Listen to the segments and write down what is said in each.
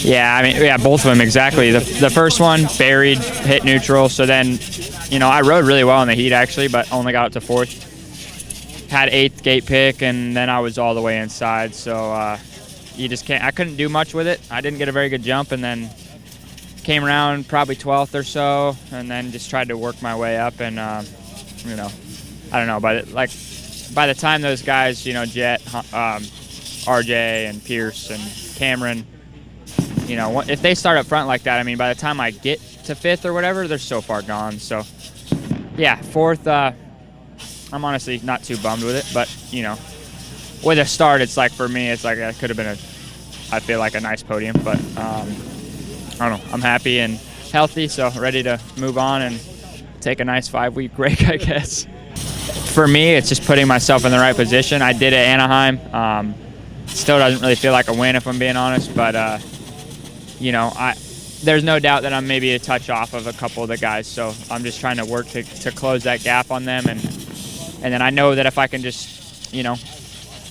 Yeah, I mean, yeah, both of them exactly. The first one buried, hit neutral. So then, I rode really well in the heat actually, but only got up to 4th. Had 8th gate pick, and then I was all the way inside. So you just can't. I couldn't do much with it. I didn't get a very good jump, and then came around probably 12th or so, and then just tried to work my way up. And I don't know, but by the time those guys, Jet, RJ, and Pierce and Cameron, if they start up front like that, I mean, by the time I get to 5th or whatever, they're so far gone. So, yeah, 4th, I'm honestly not too bummed with it. But, with a start, it's like, for me, it's like it could have been I feel like a nice podium. But, I don't know. I'm happy and healthy, so ready to move on and take a nice 5-week break, I guess. For me, it's just putting myself in the right position. I did at Anaheim. Still doesn't really feel like a win, if I'm being honest, but there's no doubt that I'm maybe a touch off of a couple of the guys, so I'm just trying to work to close that gap on them, and then I know that if I can just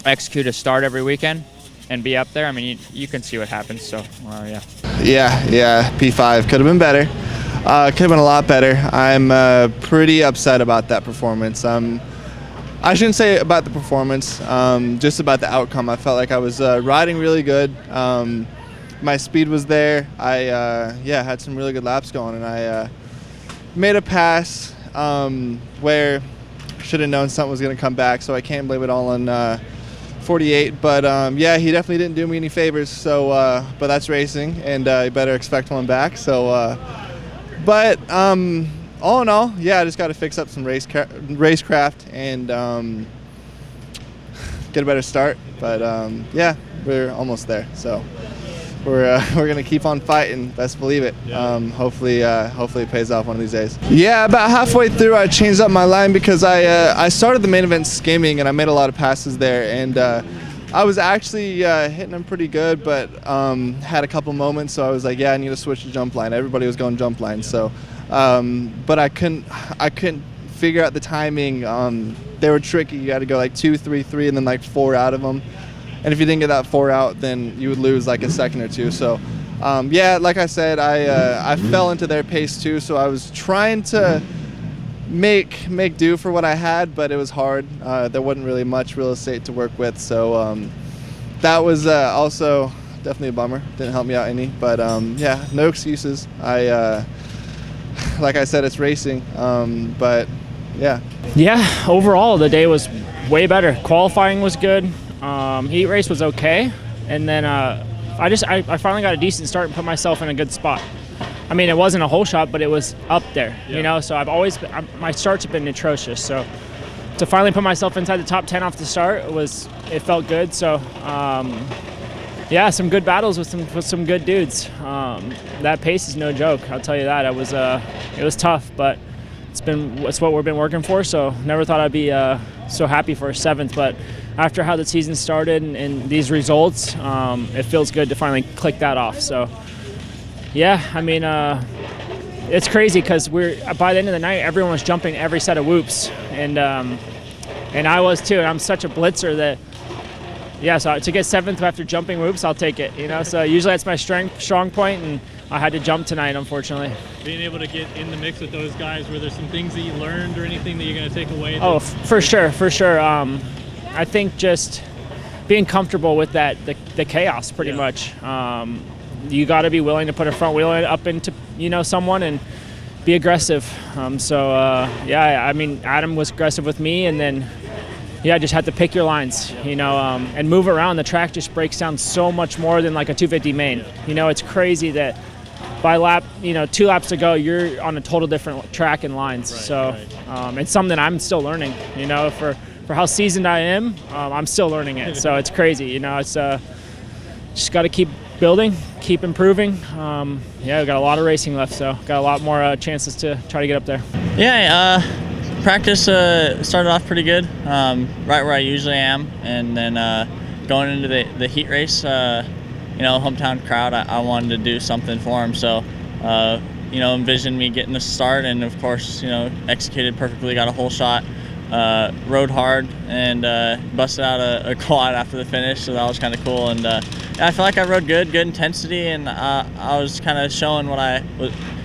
execute a start every weekend and be up there, I mean, you can see what happens. So yeah. Yeah, P5 could have been better. Could have been a lot better. I'm pretty upset about that performance. I shouldn't say about the performance, just about the outcome. I felt like I was riding really good. My speed was there. I had some really good laps going, and I made a pass where I should have known something was going to come back, so I can't blame it all on 48. But yeah, he definitely didn't do me any favors. So, but that's racing, and you better expect one back. So, but all in all, yeah, I just got to fix up some racecraft and get a better start. But yeah, we're almost there. So we're gonna keep on fighting. Best believe it. Yeah. Hopefully it pays off one of these days. Yeah, about halfway through, I changed up my line because I started the main event skimming, and I made a lot of passes there, and I was actually hitting them pretty good, but had a couple moments, so I was like, yeah, I need to switch to jump line. Everybody was going jump line, so. But I couldn't figure out the timing. They were tricky. You had to go like 2, 3, 3, and then like 4 out of them. And if you didn't get that 4 out, then you would lose like a second or two. So, yeah, like I said, I fell into their pace too. So I was trying to make do for what I had, but it was hard. There wasn't really much real estate to work with. So that was also definitely a bummer. Didn't help me out any. But yeah, no excuses. Like I said, it's racing, but yeah. Yeah, overall the day was way better. Qualifying was good. Heat race was okay, and then I finally got a decent start and put myself in a good spot. I mean, it wasn't a whole shot, but it was up there, So my starts have been atrocious. So to finally put myself inside the top 10 off the start it felt good. So yeah, some good battles with some good dudes. That pace is no joke. I'll tell you that. It was tough, but it's what we've been working for. So never thought I'd be so happy for a 7th, but after how the season started and these results, it feels good to finally click that off. So yeah, I mean, it's crazy because by the end of the night, everyone was jumping every set of whoops, and I was too. And I'm such a blitzer that. Yeah, so to get 7th after jumping whoops, I'll take it, So usually that's my strong point, and I had to jump tonight, unfortunately. Being able to get in the mix with those guys, were there some things that you learned or anything that you're going to take away? Oh, for sure. I think just being comfortable with the chaos, pretty much. You got to be willing to put a front wheel up into someone and be aggressive. Yeah, I mean, Adam was aggressive with me, and then. Yeah, just have to pick your lines, and move around. The track just breaks down so much more than like a 250 main. It's crazy that by lap, 2 laps to go, you're on a total different track and lines. It's something I'm still learning, for how seasoned I am, I'm still learning it. So it's crazy, it's just got to keep building, keep improving. Yeah, we've got a lot of racing left, so got a lot more chances to try to get up there. Yeah, practice started off pretty good, right where I usually am, and then going into the heat race, hometown crowd, I wanted to do something for them. So, envisioned me getting the start, and of course, executed perfectly, got a whole shot. rode hard and busted out a quad after the finish, so that was kind of cool. And yeah, I feel like I rode good intensity, and I was kind of showing what I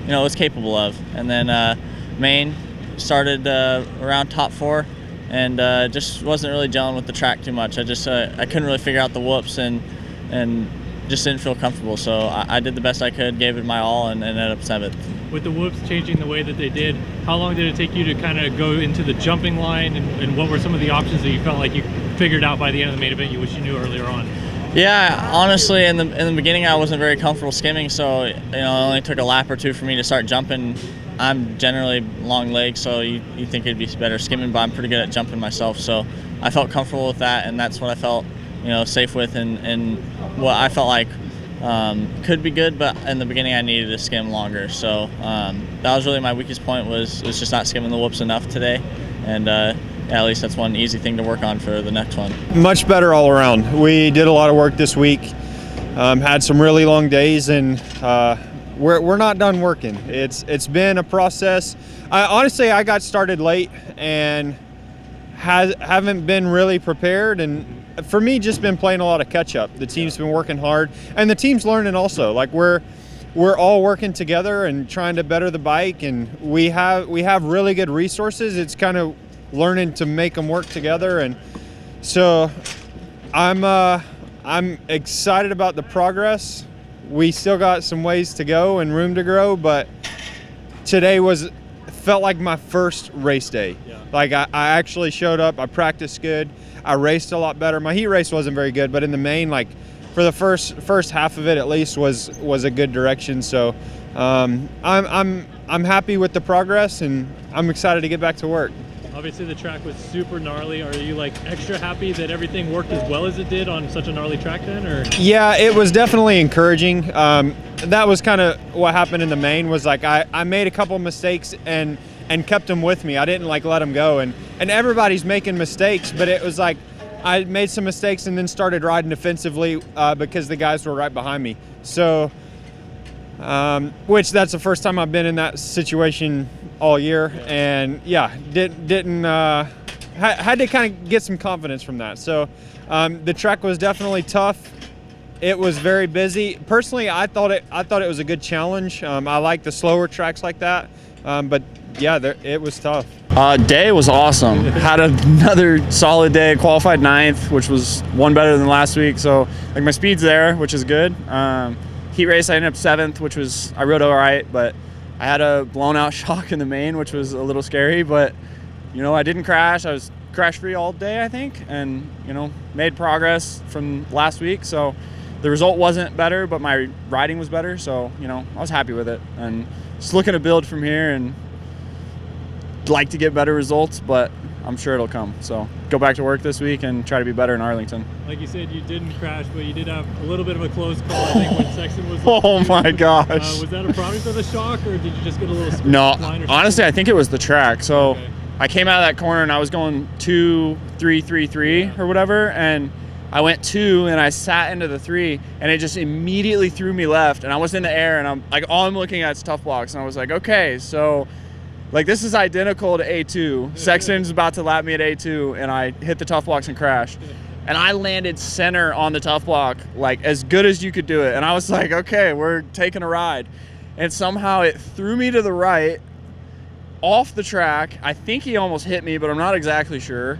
was capable of. And then main started around top 4, and just wasn't really gelling with the track too much. I couldn't really figure out the whoops and just didn't feel comfortable. So I did the best I could, gave it my all, and ended up 7th. With the whoops changing the way that they did, how long did it take you to kind of go into the jumping line, and what were some of the options that you felt like you figured out by the end of the main event you wish you knew earlier on? Yeah, honestly, in the beginning I wasn't very comfortable skimming, so it only took a lap or 2 for me to start jumping. I'm generally long legs, so you think it'd be better skimming, but I'm pretty good at jumping myself, so I felt comfortable with that, and that's what I felt safe with, and what I felt like could be good, but in the beginning I needed to skim longer. So that was really my weakest point, was just not skimming the whoops enough today, and yeah, at least that's one easy thing to work on for the next one. Much better all around. We did a lot of work this week, had some really long days, and we're not done working. It's been a process. Honestly, I got started late and haven't been really prepared, and for me, just been playing a lot of catch up. The team's been working hard, and the team's learning also. Like we're all working together and trying to better the bike, and we have really good resources. It's kind of learning to make them work together, and so I'm excited about the progress. We still got some ways to go and room to grow, but today felt like my first race day. Yeah. Like I actually showed up, I practiced good, I raced a lot better. My heat race wasn't very good, but in the main, like for the first half of it at least, was a good direction. So I'm happy with the progress, and I'm excited to get back to work. Obviously the track was super gnarly. Are you like extra happy that everything worked as well as it did on such a gnarly track then, or? Yeah, it was definitely encouraging. That was kind of what happened in the main, was like I made a couple mistakes and kept them with me. I didn't like let them go, and everybody's making mistakes, but it was like I made some mistakes and then started riding defensively because the guys were right behind me. So which that's the first time I've been in that situation all year, and yeah, had to kind of get some confidence from that. So the track was definitely tough. It was very busy. Personally, I thought it was a good challenge. I like the slower tracks like that, but yeah, it was tough. Day was awesome. Had another solid day. Qualified 9th, which was one better than last week. So like my speed's there, which is good. Heat race, I ended up 7th, which was, I rode all right, but I had a blown out shock in the main, which was a little scary, but I didn't crash. I was crash free all day, I think, and made progress from last week. So the result wasn't better, but my riding was better. So I was happy with it, and just looking to build from here, and like to get better results, but I'm sure it'll come. So go back to work this week and try to be better in Arlington. Like you said, you didn't crash, but you did have a little bit of a close call, I think, when Sexton was oh my gosh. Was that a product of the shock, or did you just get a little No, honestly, I think it was the track. So okay. I came out of that corner and I was going 2-3-3-3 or whatever, and I went 2 and I sat into the 3, and it just immediately threw me left, and I was in the air, and I'm like, all I'm looking at is tough blocks, and I was like, okay, so like this is identical to A2. Sexton's about to lap me at A2, and I hit the tough blocks and crashed. And I landed center on the tough block, like as good as you could do it. And I was like, okay, we're taking a ride. And somehow it threw me to the right, off the track. I think he almost hit me, but I'm not exactly sure.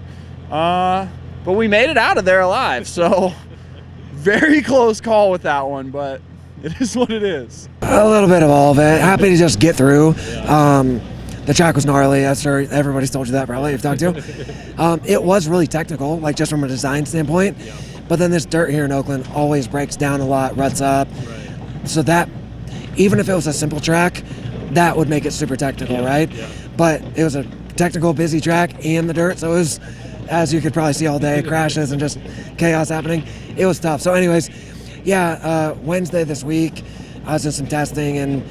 But we made it out of there alive. So very close call with that one, but it is what it is. A little bit of all of it. Happy to just get through. The track was gnarly. I'm sure everybody's told you that probably if you've talked to. It was really technical, like just from a design standpoint. Yeah. But then this dirt here in Oakland always breaks down a lot, ruts up. Right. So that, even if it was a simple track, that would make it super technical, right? Yeah. But it was a technical, busy track and the dirt, so it was, as you could probably see all day, crashes and just chaos happening. It was tough. So anyways, yeah, Wednesday this week, I was doing some testing and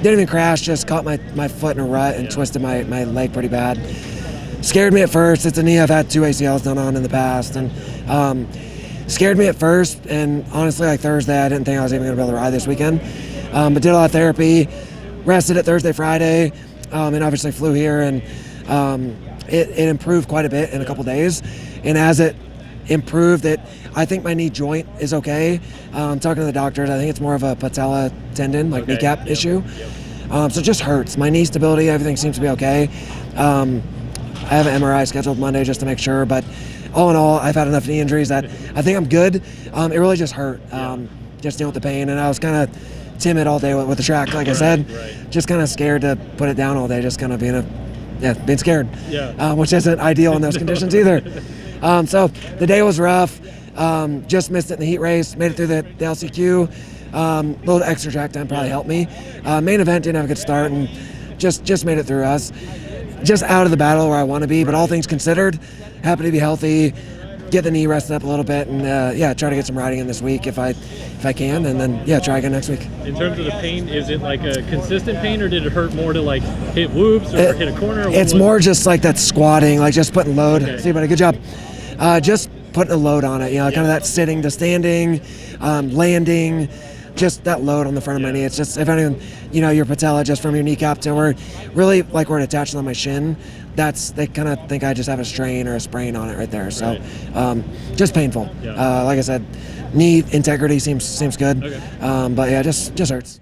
didn't even crash, just caught my foot in a rut and twisted my leg pretty bad. Scared me at first. It's a knee I've had 2 ACLs done on in the past, and scared me at first, and honestly, like Thursday, I didn't think I was even going to be able to ride this weekend. But did a lot of therapy, rested it Thursday, Friday, and obviously flew here, and it improved quite a bit in a couple days, and as it improved, I think my knee joint is okay. Talking to the doctors, I think it's more of a patella tendon, like kneecap issue. So it just hurts. My knee stability, everything seems to be okay. I have an MRI scheduled Monday just to make sure, but all in all, I've had enough knee injuries that I think I'm good. It really just hurt, just dealing with the pain, and I was kind of timid all day with the track, like I said, just kind of scared to put it down all day, just kind of being scared, which isn't ideal in those conditions either. So the day was rough. Just missed it in the heat race, made it through the LCQ. Little extra track time probably helped me. Main event didn't have a good start, and just made it through us. Just out of the battle where I want to be, but all things considered, happy to be healthy, get the knee rested up a little bit, and try to get some riding in this week if I can, and then try again next week. In terms of the pain, is it like a consistent pain, or did it hurt more to like hit whoops or hit a corner? It's more just like that squatting, like just putting load. Okay. See, buddy, good job. Just putting a load on it, kind of that sitting to standing, landing, just that load on the front of my knee. It's just, if anyone, your patella just from your kneecap to where really like where it attaches on my shin, they kind of think I just have a strain or a sprain on it right there. So just painful. Like I said, knee integrity seems good. Okay. But just hurts.